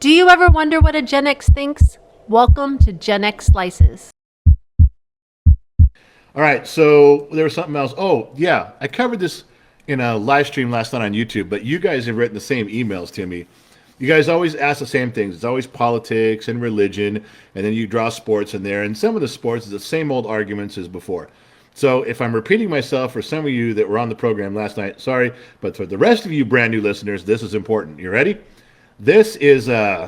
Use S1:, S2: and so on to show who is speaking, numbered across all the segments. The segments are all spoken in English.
S1: Do you ever wonder what a Gen X thinks? Welcome to Gen X Slices.
S2: All right, so there was something else. Oh, yeah, I covered this in a live stream last night on YouTube, but you guys have written the same emails to me. You guys always ask the same things. It's always politics and religion, and then you draw sports in there. And some of the sports is the same old arguments as before. So if I'm repeating myself for some of you that were on the program last night, sorry, but for the rest of you brand new listeners, this is important. You ready? This is this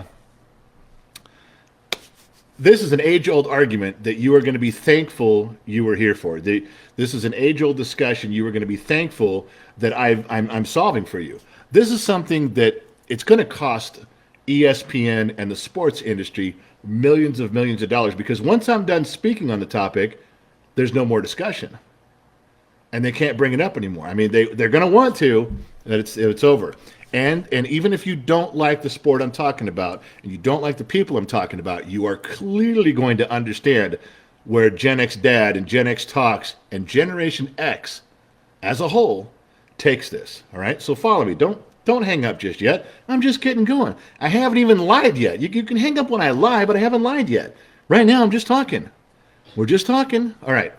S2: is an age-old argument that you are going to be thankful you were here for. This is an age-old discussion you are going to be thankful that I'm solving for you. This is something that it's going to cost ESPN and the sports industry millions of dollars, because once I'm done speaking on the topic, there's no more discussion. And they can't bring it up anymore. I mean, they're going to want to, but it's over. And even if you don't like the sport I'm talking about, and you don't like the people I'm talking about, you are clearly going to understand where GenXDad and Gen X Talks and Generation X as a whole takes this. All right? So follow me. Don't hang up just yet. I'm just getting going. I haven't even lied yet. You can hang up when I lie, but I haven't lied yet. Right now, I'm just talking. We're just talking. All right.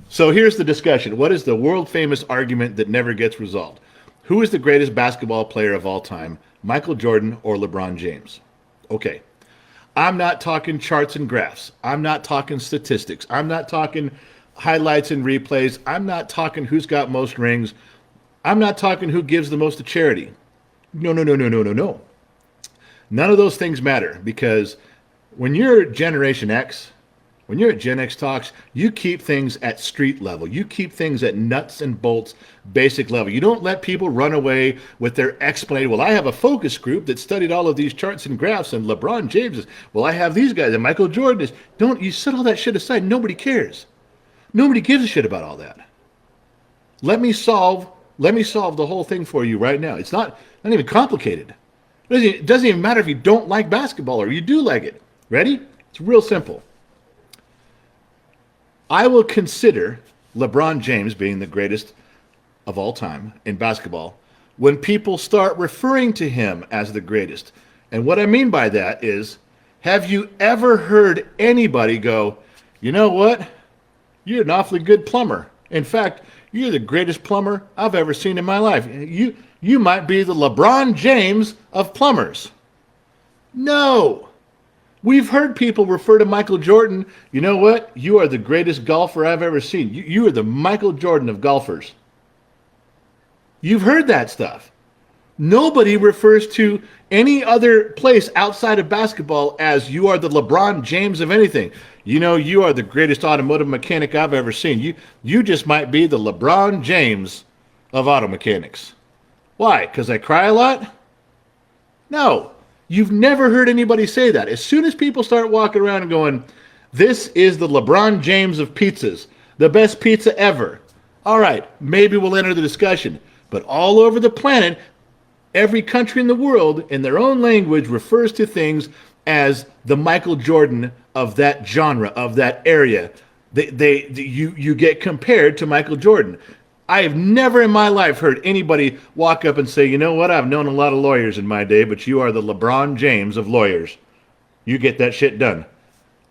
S2: So here's the discussion. What is the world-famous argument that never gets resolved? Who is the greatest basketball player of all time, Michael Jordan or LeBron James? Okay. I'm not talking charts and graphs. I'm not talking statistics. I'm not talking highlights and replays. I'm not talking who's got most rings. I'm not talking who gives the most to charity. No. None of those things matter, because when you're Generation X, when you're at Gen X Talks, you keep things at street level. You keep things at nuts and bolts, basic level. You don't let people run away with their explanation. Well, I have a focus group that studied all of these charts and graphs, and LeBron James is, well, I have these guys, and Michael Jordan is. Don't, you set all that shit aside. Nobody cares. Nobody gives a shit about all that. Let me solve the whole thing for you right now. It's not even complicated. It doesn't even matter if you don't like basketball or you do like it. Ready? It's real simple. I will consider LeBron James being the greatest of all time in basketball when people start referring to him as the greatest. And what I mean by that is, have you ever heard anybody go, you know what? You're an awfully good plumber. In fact, you're the greatest plumber I've ever seen in my life. You might be the LeBron James of plumbers. No. We've heard people refer to Michael Jordan, you know what? You are the greatest golfer I've ever seen. You are the Michael Jordan of golfers. You've heard that stuff. Nobody refers to any other place outside of basketball as you are the LeBron James of anything. You know, you are the greatest automotive mechanic I've ever seen. You just might be the LeBron James of auto mechanics. Why? Because I cry a lot? No. You've never heard anybody say that. As soon as people start walking around and going, this is the LeBron James of pizzas, the best pizza ever. All right, maybe we'll enter the discussion. But all over the planet, every country in the world, in their own language, refers to things as the Michael Jordan of that genre, of that area. You get compared to Michael Jordan. I have never in my life heard anybody walk up and say, you know what, I've known a lot of lawyers in my day, but you are the LeBron James of lawyers. You get that shit done.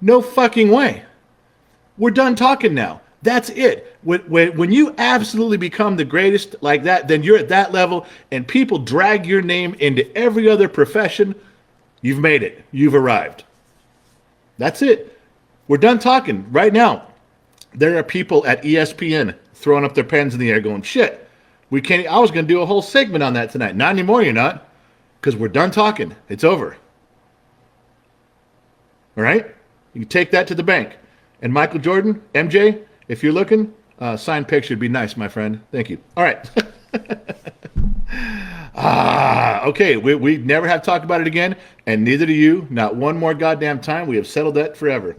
S2: No fucking way. We're done talking now. That's it. When you absolutely become the greatest like that, then you're at that level, and people drag your name into every other profession, you've made it. You've arrived. That's it. We're done talking right now. There are people at ESPN throwing up their pens in the air going, shit, we can't. I was going to do a whole segment on that tonight. Not anymore, you're not, because we're done talking. It's over. All right? You can take that to the bank. And Michael Jordan, MJ, if you're looking, signed picture would be nice, my friend. Thank you. All right. Okay, we never have to talk about it again, and neither do you. Not one more goddamn time. We have settled that forever.